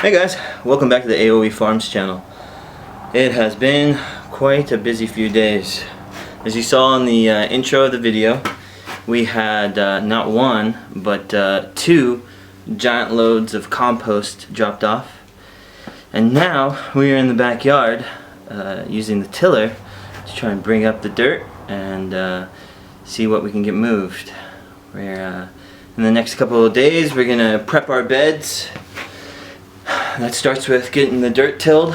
Hey guys, welcome back to the AOE Farms channel. It has been quite a busy few days. As you saw in the intro of the video, we had not one, but two giant loads of compost dropped off. And now we are in the backyard using the tiller to try and bring up the dirt and see what we can get moved. We're in the next couple of days we're gonna prep our beds. That starts with getting the dirt tilled,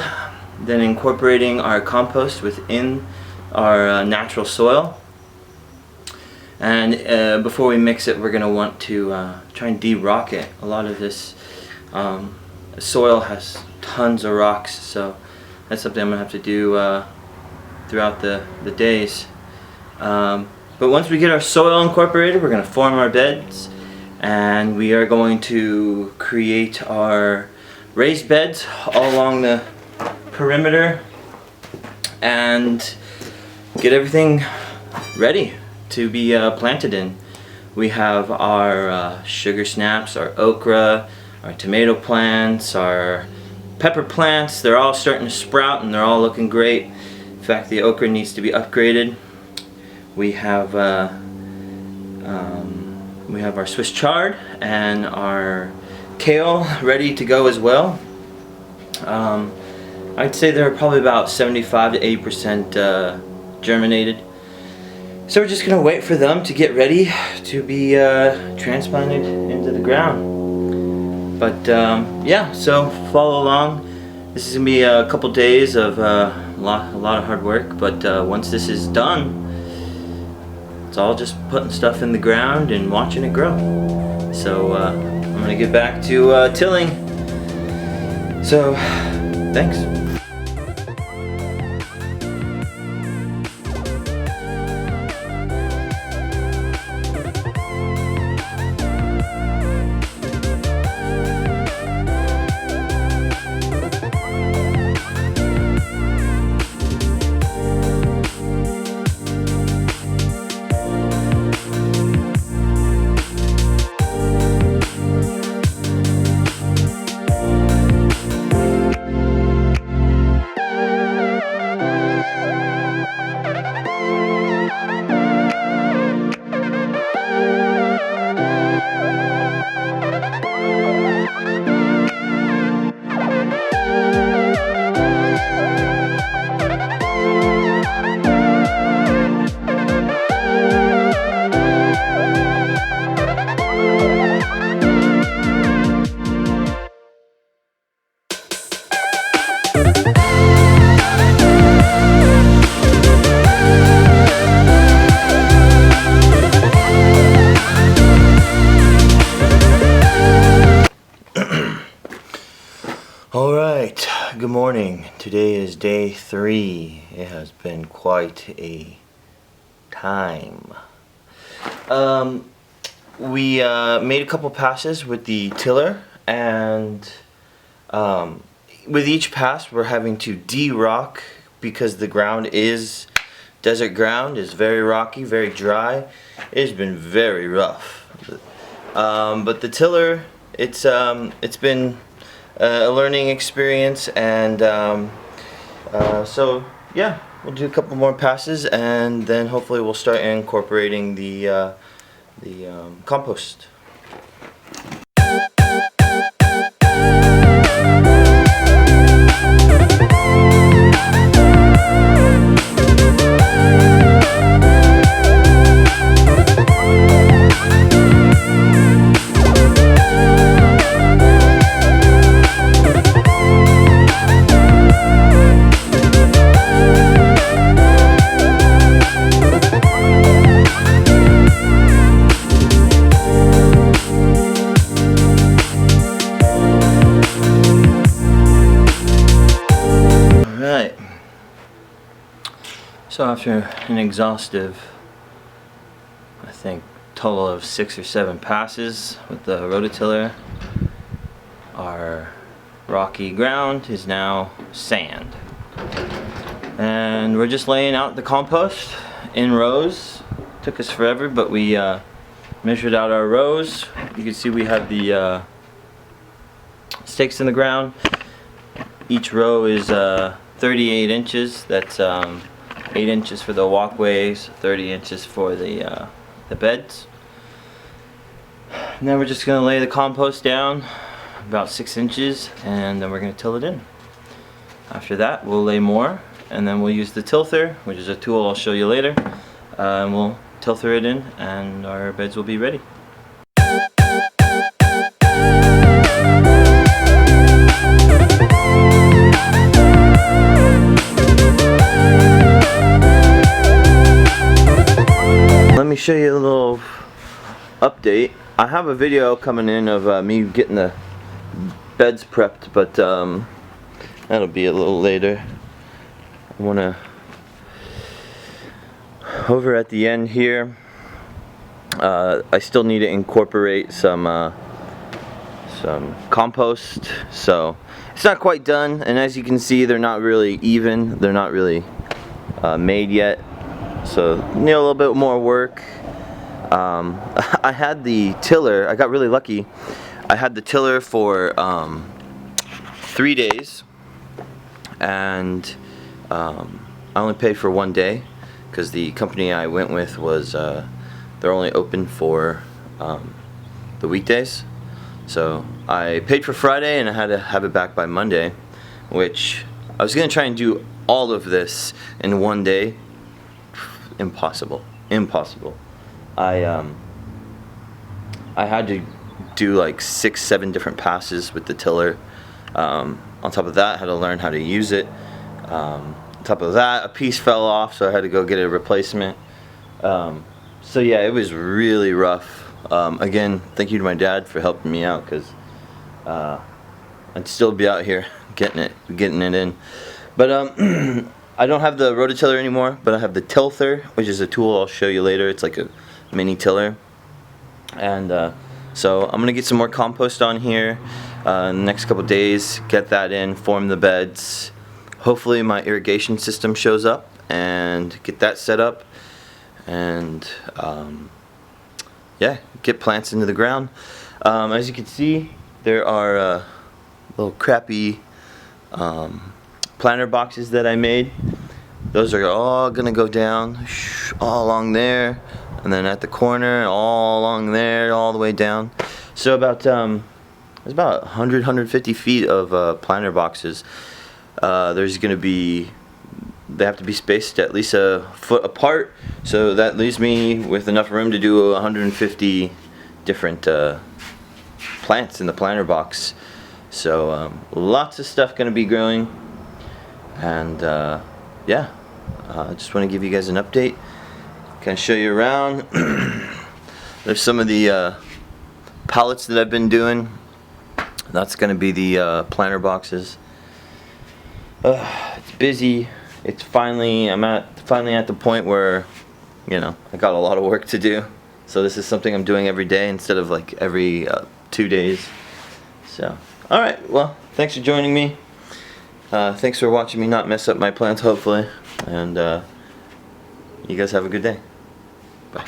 then incorporating our compost within our natural soil. And before we mix it, we're going to want to try and de-rock it. A lot of this soil has tons of rocks, so that's something I'm going to have to do throughout the days. But once we get our soil incorporated, we're going to form our beds, and we are going to create our raised beds all along the perimeter and get everything ready to be planted in. We have our sugar snaps, our okra, our tomato plants, our pepper plants. They're all starting to sprout and they're all looking great. In fact, the okra needs to be upgraded. We have our Swiss chard and our kale ready to go as well. I'd say they're probably about 75 to 80% germinated. So we're just going to wait for them to get ready to be transplanted into the ground. But yeah, so follow along. This is going to be a couple days of a lot of hard work, but once this is done, it's all just putting stuff in the ground and watching it grow. So I'm going to get back to tilling. So, thanks. Alright, good morning. Today is day 3. It has been quite a time. We made a couple passes with the tiller, and with each pass we're having to de-rock because the ground is desert ground, is very rocky, very dry. It has been very rough. But the tiller, it's been a learning experience, and so yeah, we'll do a couple more passes and then hopefully we'll start incorporating the compost. So after an exhaustive, I think, total of 6 or 7 passes with the rototiller, our rocky ground is now sand. And we're just laying out the compost in rows. Took us forever, but we measured out our rows. You can see we have the stakes in the ground. Each row is 38 inches. That's 8 inches for the walkways, 30 inches for the beds. And then we're just going to lay the compost down about 6 inches, and then we're going to till it in. After that, we'll lay more, and then we'll use the tilther, which is a tool I'll show you later, and we'll tilther it in, and our beds will be ready. Let me show you a little update. I have a video coming in of me getting the beds prepped, but that'll be a little later. I wanna, over at the end here, I still need to incorporate some compost, so it's not quite done, and as you can see, they're not really even, they're not really made yet, so need a little bit more work. I had the tiller, I got really lucky. I had the tiller for 3 days, and I only paid for 1 day because the company I went with was they're only open for the weekdays. So I paid for Friday and I had to have it back by Monday, which I was gonna try and do all of this in 1 day. Impossible. I had to do like 6-7 different passes with the tiller. On top of that, I had to learn how to use it. On top of that, a piece fell off, so I had to go get a replacement. So yeah, it was really rough. Again, thank you to my dad for helping me out, because I'd still be out here getting it in. But I don't have the rototiller anymore, but I have the tilther, which is a tool I'll show you later. It's like a mini tiller. And so I'm gonna get some more compost on here in the next couple days, get that in, form the beds. Hopefully my irrigation system shows up and get that set up, and yeah, get plants into the ground. As you can see, there are little crappy planter boxes that I made. Those are all gonna go down all along there, and then at the corner, all along there, all the way down. So about there's about 100-150 feet of planter boxes. There's gonna be, they have to be spaced at least a foot apart, so that leaves me with enough room to do 150 different plants in the planter box. So lots of stuff gonna be growing, and yeah, I just want to give you guys an update, kind of show you around. There's some of the pallets that I've been doing. That's gonna be the planter boxes. It's busy. It's finally, I'm finally at the point where, you know, I got a lot of work to do. So this is something I'm doing every day instead of like every 2 days. So, alright, well, thanks for joining me. Thanks for watching me not mess up my plants, hopefully. And you guys have a good day. Bye.